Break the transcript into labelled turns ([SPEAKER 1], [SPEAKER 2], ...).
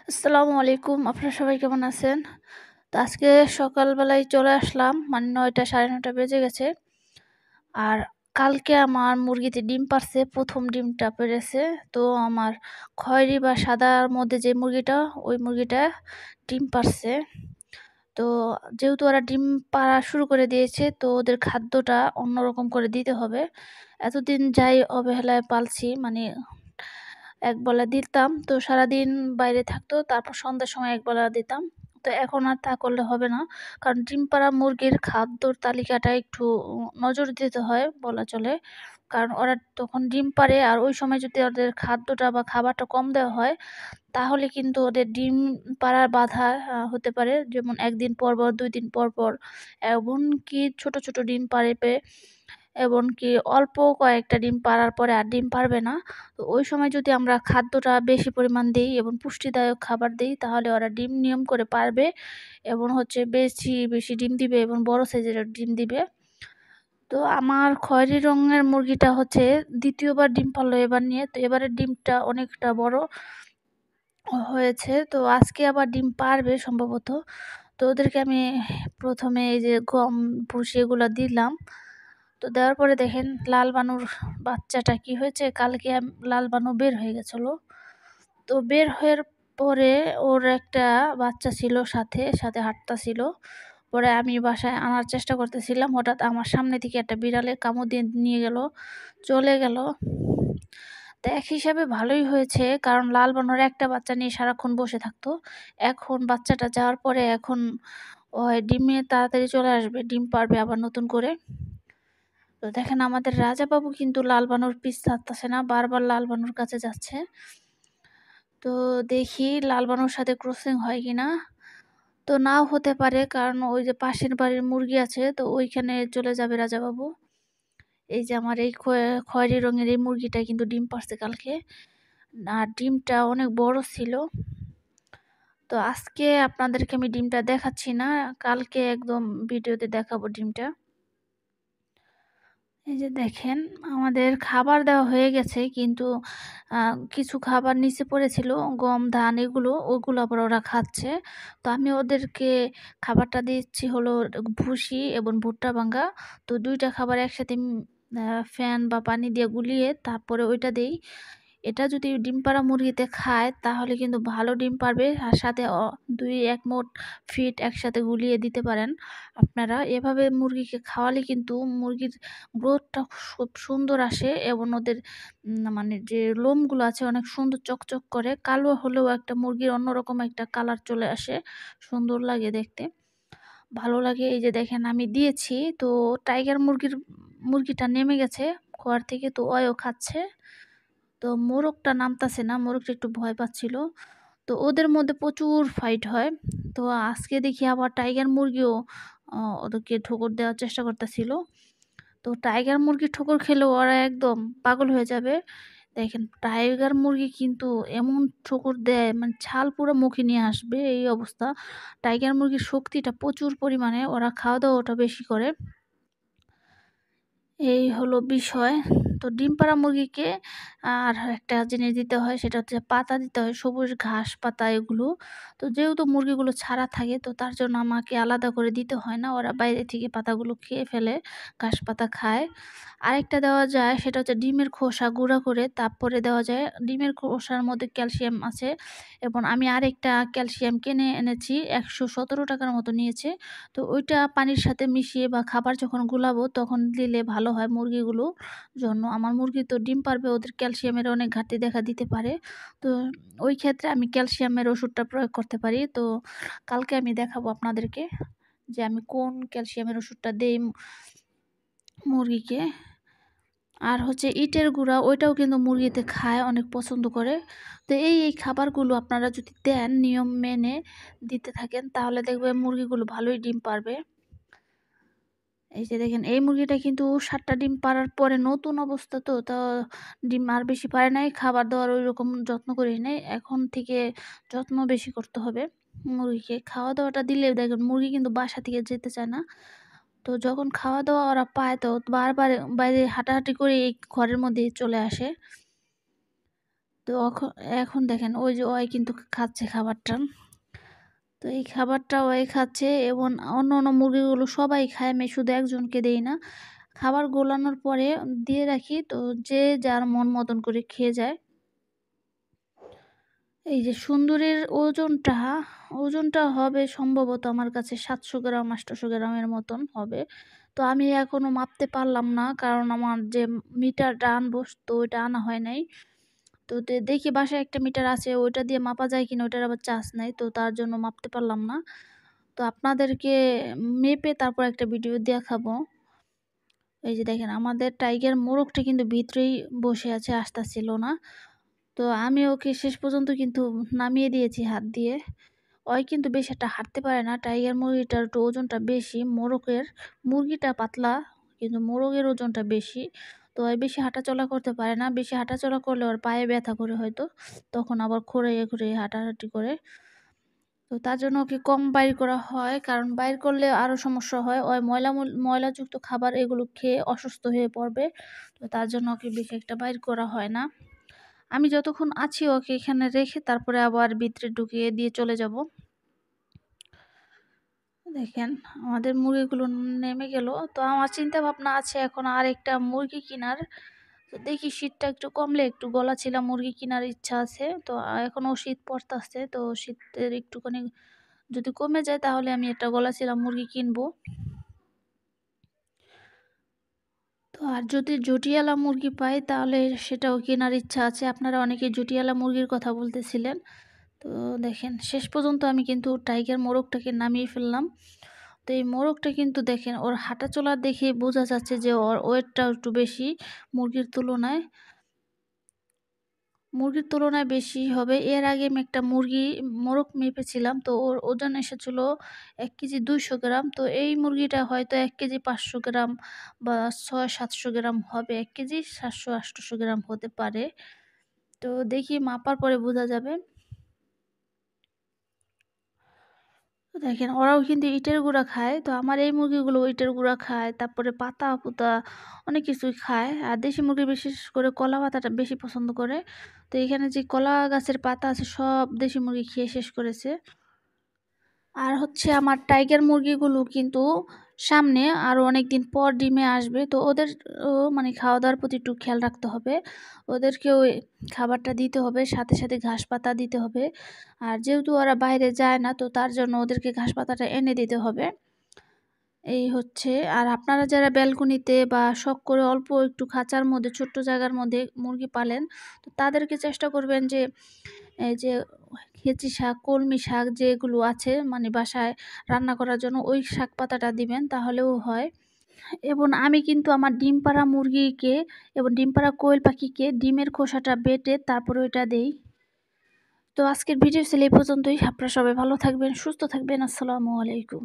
[SPEAKER 1] আসসালামু আলাইকুম। আপনারা সবাই কেমন আছেন? তো আজকে সকালবেলায় চলে আসলাম। মানে ৯টা ৯:৩০ বেজে গেছে। আর কালকে আমার মুরগিতে ডিম পাড়ছে। ১ম ডিমটা পেড়েছে। তো আমার খয়েরি বা সাদার মধ্যে যে মুরগিটা, ওই মুরগিটা ডিম পাড়ছে। তো যেহেতু ওরা ডিম পাড়া শুরু করে দিয়েছে, তো ওদের খাদ্যটা অন্যরকম করে দিতে হবে। এতদিন যাই অবহেলায় পালছি, মানে একবেলা দিতাম, তো সারাদিন বাইরে থাকতো। তারপর সন্ধ্যার সময় একবেলা দিতাম। তো এখন আর তা করলে হবে না। কারণ ডিম পাড়া মুরগির খাদ্যর তালিকাটা একটু নজর দিতে হয় বলা চলে। কারণ ওরা তখন ডিম পাড়ে, আর ওই সময় যদি ওদের খাদ্যটা বা খাবারটা কম দেওয়া হয়, তাহলে কিন্তু ওদের ডিম পাড়ার বাধা হতে পারে। যেমন ১ দিন পর, পর ২ দিন পর, পর এমনকি ছোট, ছোট ডিম পাড়বে। এমনকি অল্প কয়েকটা ডিম পাড়ার পরে আর ডিম পারবে না। তো ওই সময় যদি আমরা খাদ্যটা বেশি পরিমাণ দেই এবং পুষ্টিদায়ক খাবার দেই, তাহলে ওরা ডিম নিয়ম করে পারবে এবং বেশি, বেশি ডিম দিবে এবং বড় সাইজের ডিম দিবে। তো আমার খয়েরি রঙের মুরগিটা ২য় বার ডিম পারলো এবার নিয়ে। তো এবারের ডিমটা অনেকটা বড় হয়েছে। তো আজকে আবার ডিম পারবে সম্ভবত। তো ওদেরকে আমি ১ম এ এই যে গম, ভুসি এগুলা দিলাম। তো দেওয়ার পরে দেখেন লাল বানুর বাচ্চাটা কি হয়েছে, কালকে লাল বানু বের হয়ে গেছিল। তো বের হওয়ার পরে ওর একটা বাচ্চা ছিল সাথে, সাথে হাঁটতাছিল। পরে আমি বাসায় আনার চেষ্টা করতেছিলাম। হঠাৎ আমার সামনে থেকে একটা বিড়ালে কামড় দিয়ে নিয়ে গেল, চলে গেল। তো এক হিসাবে ভালোই হয়েছে, কারণ লাল বানর একটা বাচ্চা নিয়ে সারাক্ষণ বসে থাকতো। এখন বাচ্চাটা যাওয়ার পরে এখন ডিমে তাড়াতাড়ি চলে আসবে, ডিম পাড়বে আবার নতুন করে। তো দেখেন আমাদের রাজা বাবু কিন্তু লাল বানর পিছ ছাড়তেছে না, বারবার লাল বানর কাছে যাচ্ছে। তো দেখি লাল বানর সাথে ক্রসিং হয় কিনা। তো নাও হতে পারে, কারণ ওই যে পাশের বাড়ির মুরগি আছে, তো ওইখানে চলে যাবে রাজা বাবু। এই যে আমার এই খয়েরি রঙের এই মুরগিটা কিন্তু ডিম পাড়ছে কালকে। আর ডিমটা অনেক বড় ছিল। তো আজকে আপনাদেরকে আমি ডিমটা দেখাচ্ছি না, কালকে একদম ভিডিওতে দেখাবো ডিমটা। এই যে দেখেন আমাদের খাবার দেওয়া হয়ে গেছে, কিন্তু কিছু খাবার নিচে পড়েছিল, গম, ধান এগুলো, ওগুলো আবার ওরা খাচ্ছে। তো আমি ওদেরকে খাবারটা দিচ্ছি হলো ভুসি এবং ভুট্টা ভাঙ্গা। তো ২ টা খাবার একসাথে ফ্যান বা পানি দিয়ে গুলিয়ে তারপরে ওইটা দেই। এটা যদি ডিম পাড়া মুরগিতে খায়, তাহলে কিন্তু ভালো ডিম পারবে। আর সাথে ২-১ মোট ফিট একসাথে গুলিয়ে দিতে পারেন আপনারা। এভাবে মুরগিকে খাওয়ালে কিন্তু মুরগির গ্রোথটা খুব সুন্দর আসে এবং ওদের মানে যে লোমগুলো আছে অনেক সুন্দর চকচক করে। কালো হলেও একটা মুরগির অন্যরকম একটা কালার চলে আসে। সুন্দর লাগে দেখতে। ভালো লাগে। এই যে দেখেন আমি দিয়েছি। তো টাইগার মুরগিটা নেমে গেছে খোয়ার থেকে, তো ওও খাচ্ছে। তো মোরগটা নামতাছে না, মোরগটা একটু ভয় পাচ্ছিল। তো ওদের মধ্যে প্রচুর ফাইট হয়। তো আজকে দেখি আবার টাইগার মুরগিও ওদেরকে ঠোকর দেওয়ার চেষ্টা করতেছিল। তো টাইগার মুরগি ঠোকর খেলেও ওরা একদম পাগল হয়ে যাবে। দেখেন টাইগার মুরগি কিন্তু এমন ঠোকর দেয়, মানে ছাল পুরো মুখে নিয়ে আসবে এই অবস্থা। টাইগার মুরগির শক্তিটা প্রচুর পরিমাণে, ওরা খাওয়া-দাওয়াটা বেশি করে। এই হলো বিষয়। তো ডিম পাড়া মুরগিকে আর একটা জিনিস দিতে হয়, সেটা হচ্ছে পাতা দিতে হয়, সবুজ ঘাস পাতা এগুলো। তো যেহেতু মুরগিগুলো ছাড়া থাকে, তো তার জন্য আমাকে আলাদা করে দিতে হয় না। ওরা বাইরে থেকে পাতাগুলো খেয়ে ফেলে, ঘাস পাতা খায়। আরেকটা দেওয়া যায়, সেটা হচ্ছে ডিমের খোসা গুঁড়া করে তারপরে দেওয়া যায়। ডিমের খোসার মধ্যে ক্যালসিয়াম আছে এবং আমি আরেকটা ক্যালসিয়াম কিনে এনেছি, ৳১১৭ মতো নিয়েছে। তো ওইটা পানির সাথে মিশিয়ে বা খাবার যখন গুলাবো তখন দিলে ভালো হয় মুরগিগুলোর জন্য। আমার মুরগি তো ডিম পারবে, ওদের ক্যালসিয়ামের অনেক ঘাটতি দেখা দিতে পারে। তো ওই ক্ষেত্রে আমি ক্যালসিয়ামের ওষুধটা প্রয়োগ করতে পারি। তো কালকে আমি দেখাবো আপনাদেরকে যে আমি কোন ক্যালসিয়ামের ওষুধটা দেই মুরগিকে। আর ইটের গুঁড়া, ওইটাও কিন্তু মুরগিতে খায়, অনেক পছন্দ করে। তো এই খাবারগুলো আপনারা যদি দেন নিয়ম মেনে দিতে থাকেন, তাহলে দেখবেন মুরগিগুলো ভালোই ডিম পারবে। এই যে দেখেন এই মুরগিটা কিন্তু ৭ টা ডিম পাড়ার পরে নতুন অবস্থা, তো ডিম আর বেশি পারে নাই। খাবার-দাবার ঐরকম যত্ন করি নাই। এখন থেকে যত্ন বেশি করতে হবে মুরগিকে। খাওয়া-দাওয়াটা দিলে দেখবেন মুরগি কিন্তু বাসা থেকে যেতে চায় না। তো যখন খাওয়া-দাওয়া ওরা পায়, তো বারবার বাইরে হাঁটাহাঁটি করে এই ঘরের মধ্যেই চলে আসে। তো এখন দেখেন ওই যে ওই কিন্তু খাচ্ছে খাবারটা। তো এই খাবারটা ওই খাচ্ছে এবং অন্য মুরগিগুলো সবাই খায়, আমি শুধু একজনকে দেই না। খাবার গোলানোর পরে দিয়ে রাখি, তো যে যার মন মতন করে খেয়ে যায়। এই যে সুন্দরীর ওজনটা হবে সম্ভবত আমার কাছে ৭০০ গ্রাম ৮০০ গ্রামের মতন হবে। তো আমি এখনো মাপতে পারলাম না, কারণ আমার যে মিটারটা আনবো তো ওইটা আনা হয় নাই। তো দেখি বাসায় একটা মিটার আছে, ওইটা দিয়ে মাপা যায় কিনা, ওইটার আবার চার্জ নাই, তো তার জন্য মাপতে পারলাম না। তো আপনাদেরকে মেপে তারপর একটা ভিডিও দেখাবো। এই যে দেখেন আমাদের টাইগার মোরগটা কিন্তু ভিতরেই বসে আছে, আসতেছিল না। তো আমি ওকে শেষ পর্যন্ত কিন্তু নামিয়ে দিয়েছি হাত দিয়ে। ওই কিন্তু বেশি একটা হাঁটতে পারে না, টাইগার মুরগিটার একটু ওজনটা বেশি, মুরগিটা পাতলা কিন্তু মোরগের ওজনটা বেশি। তো ওই বেশি হাঁটাচলা করতে পারে না, বেশি হাঁটাচলা করলে ওর পায়ে ব্যথা করে হয়তো, তখন আবার খুঁড়িয়ে খুঁড়িয়ে হাঁটাহাঁটি করে। তো তার জন্য ওকে কম বাইর করা হয়, কারণ বাইর করলে আরও সমস্যা হয়, ওই ময়লাযুক্ত খাবার এগুলো খেয়ে অসুস্থ হয়ে পড়বে। তো তার জন্য ওকে বেশি একটা বাইর করা হয় না। আমি যতক্ষণ আছি ওকে এখানে রেখে তারপরে আবার ভিতরে ঢুকিয়ে দিয়ে চলে যাব। দেখেন আমাদের মুরগিগুলো নেমে গেল। তো আমার চিন্তা ভাবনা আছে এখন আর একটা মুরগি কেনার। তো দেখি শীতটা একটু কমলে একটু গলাচিলা মুরগি কেনার ইচ্ছা আছে। তো এখনও শীত পড়তাছে, তো শীতের একটুখানি যদি কমে যায় তাহলে আমি একটা গলাচিলা মুরগি কিনবো। তো আর যদি জটিয়ালা মুরগি পাই তাহলে সেটাও কেনার ইচ্ছা আছে। আপনারা অনেকে জটিয়ালা মুরগির কথা বলতেছিলেন। তো দেখেন শেষ পর্যন্ত আমি কিন্তু টাইগার মোরগটাকে নামিয়ে ফেললাম। তো এই মোরগটা কিন্তু দেখেন ওর হাঁটাচলা দেখে বোঝা যাচ্ছে যে ওর ওয়েটটা একটু বেশি মুরগির তুলনায়। বেশি হবে। এর আগে আমি একটা মোরগ মেপেছিলাম, তো ওর ওজন এসেছিল ১ কেজি ২০০ গ্রাম। তো এই মুরগিটা হয়তো ১ কেজি ৫০০ গ্রাম বা ৬০০-৭০০ গ্রাম হবে, ১ কেজি ৭০০-৮০০ গ্রাম হতে পারে। তো দেখি মাপার পরে বোঝা যাবে। তো দেখেন ওরাও কিন্তু ইটের গুঁড়া খায়, তো আমার এই মুরগিগুলো ইটের গুঁড়া খায়, তারপরে পাতা পুতা অনেক কিছুই খায়। আর দেশি মুরগি বিশেষ করে কলা পাতাটা বেশি পছন্দ করে। তো এখানে যে কলা গাছের পাতা আছে সব দেশি মুরগি খেয়ে শেষ করেছে। আর হচ্ছে আমার টাইগার মুরগিগুলো কিন্তু সামনে আরও অনেক দিন পর ডিমে আসবে, তো ওদের মানে খাওয়া দাওয়ার প্রতি একটু খেয়াল রাখতে হবে। ওদেরকেও খাবারটা দিতে হবে, সাথে সাথে ঘাস পাতা দিতে হবে। আর যেহেতু ওরা বাইরে যায় না, তো তার জন্য ওদেরকে ঘাস পাতাটা এনে দিতে হবে। এই হচ্ছে। আর আপনারা যারা ব্যালকনিতে বা শখ করে অল্প একটু খাঁচার মধ্যে ছোট্ট জায়গার মধ্যে মুরগি পালেন, তো তাদেরকে চেষ্টা করবেন যে এই যে হেঁচি শাক, কলমি শাক যেগুলো আছে মানে বাসায় রান্না করার জন্য ওই শাক পাতাটা দিবেন, তাহলেও হয়। এবং আমি কিন্তু আমার ডিম পাড়া মুরগিকে এবং ডিম পাড়া কোয়েল পাখিকে ডিমের খোসাটা বেটে তারপরে ওইটা দেই। তো আজকের ভিডিও ছিল এই পর্যন্তই। আপনারা সবাই ভালো থাকবেন, সুস্থ থাকবেন। আসসালামু আলাইকুম।